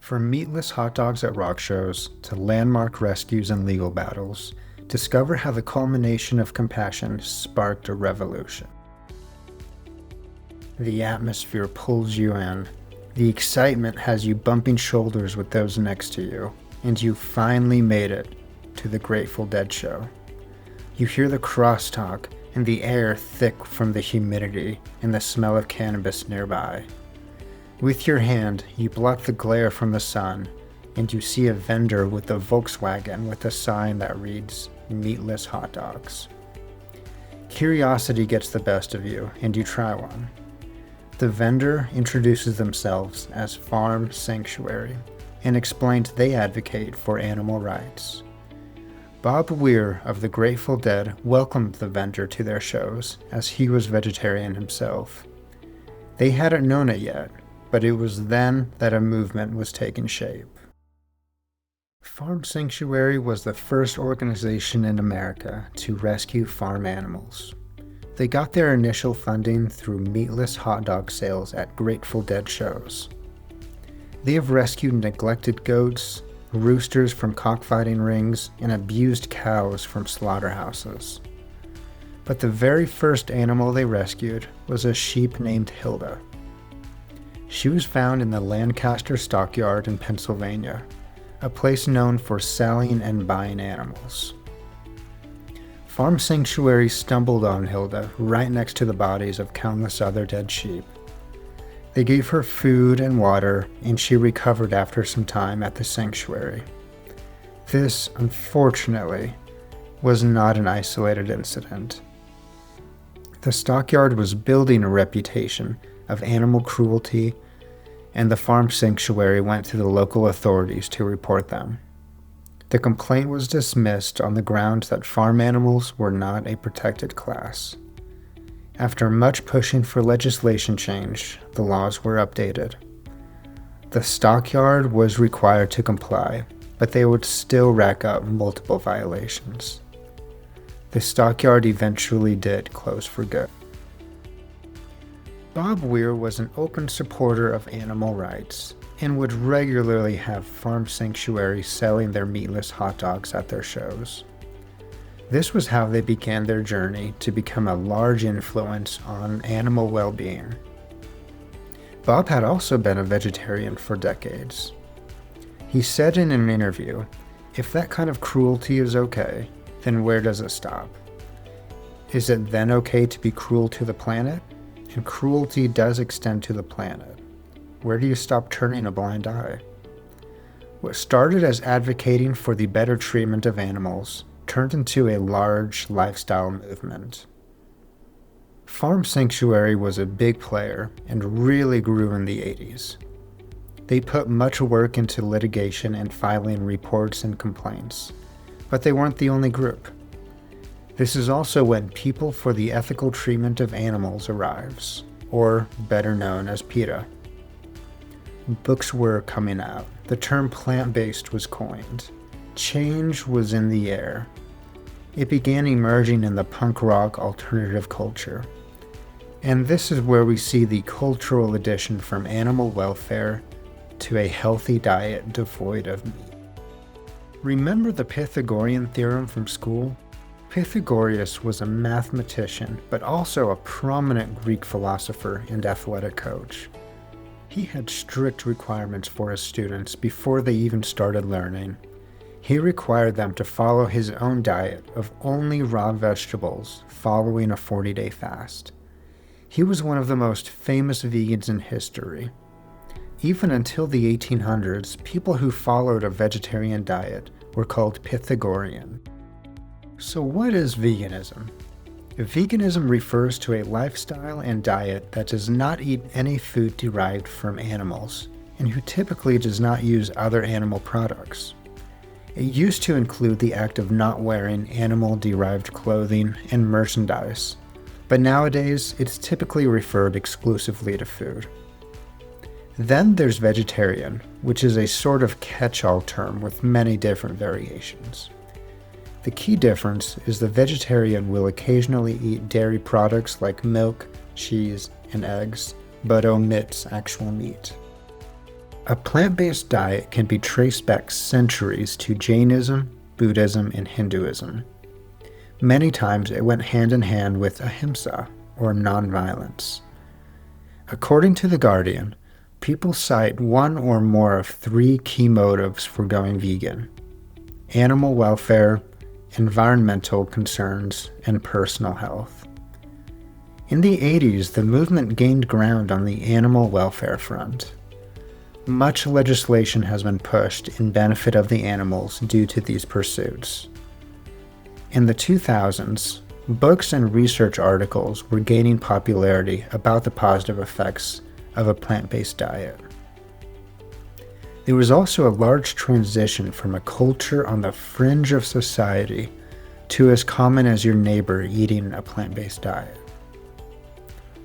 From meatless hot dogs at rock shows to landmark rescues and legal battles, discover how the culmination of compassion sparked a revolution. The atmosphere pulls you in. The excitement has you bumping shoulders with those next to you, and you finally made it to the Grateful Dead show. You hear the crosstalk and the air thick from the humidity and the smell of cannabis nearby. With your hand, you block the glare from the sun, and you see a vendor with a Volkswagen with a sign that reads, "Meatless hot dogs." Curiosity gets the best of you, and you try one. The vendor introduces themselves as Farm Sanctuary and explains they advocate for animal rights. Bob Weir of the Grateful Dead welcomed the vendor to their shows, as he was vegetarian himself. They hadn't known it yet, but it was then that a movement was taking shape. Farm Sanctuary was the first organization in America to rescue farm animals. They got their initial funding through meatless hot dog sales at Grateful Dead shows. They have rescued neglected goats, roosters from cockfighting rings, and abused cows from slaughterhouses. But the very first animal they rescued was a sheep named Hilda. She was found in the Lancaster stockyard in Pennsylvania, a place known for selling and buying animals. Farm Sanctuary stumbled on Hilda right next to the bodies of countless other dead sheep. They gave her food and water, and she recovered after some time at the sanctuary. This, unfortunately, was not an isolated incident. The stockyard was building a reputation of animal cruelty, and the Farm Sanctuary went to the local authorities to report them. The complaint was dismissed on the grounds that farm animals were not a protected class. After much pushing for legislation change, the laws were updated. The stockyard was required to comply, but they would still rack up multiple violations. The stockyard eventually did close for good. Bob Weir was an open supporter of animal rights and would regularly have Farm Sanctuary selling their meatless hot dogs at their shows. This was how they began their journey to become a large influence on animal well-being. Bob had also been a vegetarian for decades. He said in an interview, "If that kind of cruelty is okay, then where does it stop? Is it then okay to be cruel to the planet? And cruelty does extend to the planet. Where do you stop turning a blind eye?" What started as advocating for the better treatment of animals turned into a large lifestyle movement. Farm Sanctuary was a big player and really grew in the 80s. They put much work into litigation and filing reports and complaints, but they weren't the only group. This is also when People for the Ethical Treatment of Animals arrives, or better known as PETA. Books were coming out. The term plant-based was coined. Change was in the air. It began emerging in the punk rock alternative culture. And this is where we see the cultural addition from animal welfare to a healthy diet devoid of meat. Remember the Pythagorean theorem from school? Pythagoras was a mathematician, but also a prominent Greek philosopher and athletic coach. He had strict requirements for his students before they even started learning. He required them to follow his own diet of only raw vegetables following a 40-day fast. He was one of the most famous vegans in history. Even until the 1800s, people who followed a vegetarian diet were called Pythagorean. So what is veganism? Veganism refers to a lifestyle and diet that does not eat any food derived from animals, and who typically does not use other animal products. It used to include the act of not wearing animal-derived clothing and merchandise, but nowadays it's typically referred exclusively to food. Then there's vegetarian, which is a sort of catch-all term with many different variations. The key difference is the vegetarian will occasionally eat dairy products like milk, cheese, and eggs, but omits actual meat. A plant-based diet can be traced back centuries to Jainism, Buddhism, and Hinduism. Many times it went hand in hand with ahimsa, or nonviolence. According to The Guardian, people cite one or more of three key motives for going vegan: animal welfare, environmental concerns, and personal health. In the 80s, the movement gained ground on the animal welfare front. Much legislation has been pushed in benefit of the animals due to these pursuits. In the 2000s, books and research articles were gaining popularity about the positive effects of a plant-based diet. There was also a large transition from a culture on the fringe of society to as common as your neighbor eating a plant-based diet.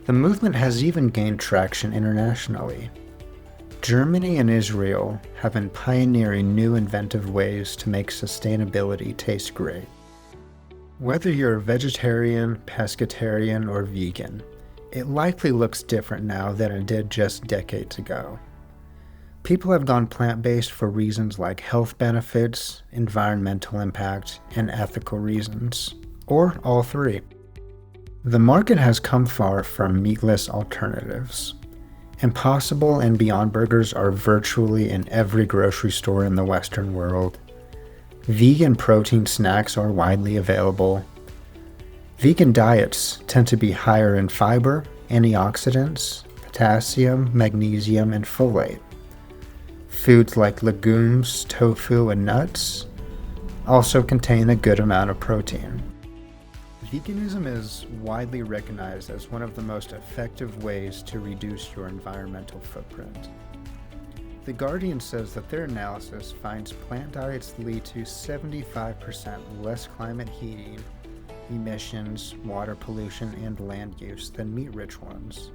The movement has even gained traction internationally. Germany and Israel have been pioneering new inventive ways to make sustainability taste great. Whether you're a vegetarian, pescatarian, or vegan, it likely looks different now than it did just decades ago. People have gone plant-based for reasons like health benefits, environmental impact, and ethical reasons, or all three. The market has come far from meatless alternatives. Impossible and Beyond Burgers are virtually in every grocery store in the Western world. Vegan protein snacks are widely available. Vegan diets tend to be higher in fiber, antioxidants, potassium, magnesium, and folate. Foods like legumes, tofu, and nuts also contain a good amount of protein. Veganism is widely recognized as one of the most effective ways to reduce your environmental footprint. The Guardian says that their analysis finds plant diets lead to 75% less climate heating, emissions, water pollution, and land use than meat-rich ones.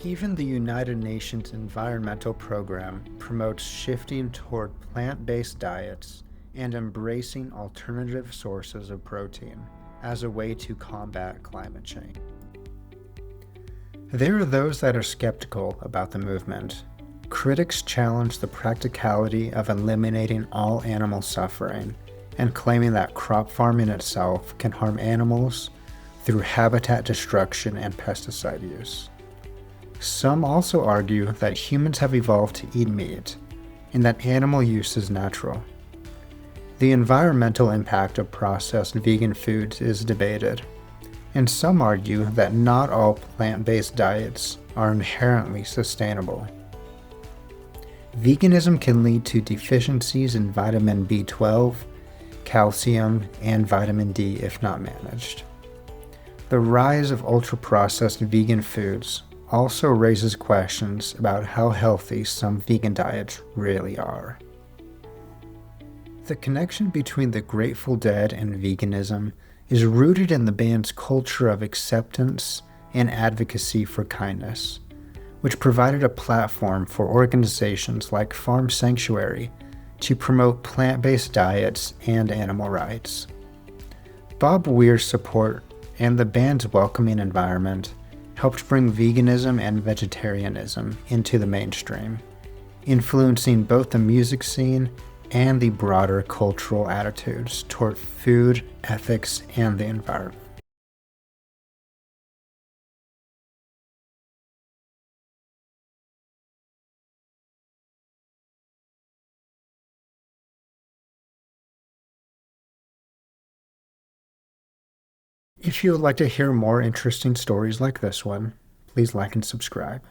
Even the United Nations Environmental Program promotes shifting toward plant-based diets and embracing alternative sources of protein as a way to combat climate change. There are those that are skeptical about the movement. Critics challenge the practicality of eliminating all animal suffering and claiming that crop farming itself can harm animals through habitat destruction and pesticide use. Some also argue that humans have evolved to eat meat and that animal use is natural. The environmental impact of processed vegan foods is debated, and some argue that not all plant-based diets are inherently sustainable. Veganism can lead to deficiencies in vitamin B12, calcium, and vitamin D if not managed. The rise of ultra-processed vegan foods also raises questions about how healthy some vegan diets really are. The connection between the Grateful Dead and veganism is rooted in the band's culture of acceptance and advocacy for kindness, which provided a platform for organizations like Farm Sanctuary to promote plant-based diets and animal rights. Bob Weir's support and the band's welcoming environment helped bring veganism and vegetarianism into the mainstream, influencing both the music scene and the broader cultural attitudes toward food, ethics, and the environment. If you would like to hear more interesting stories like this one, please like and subscribe.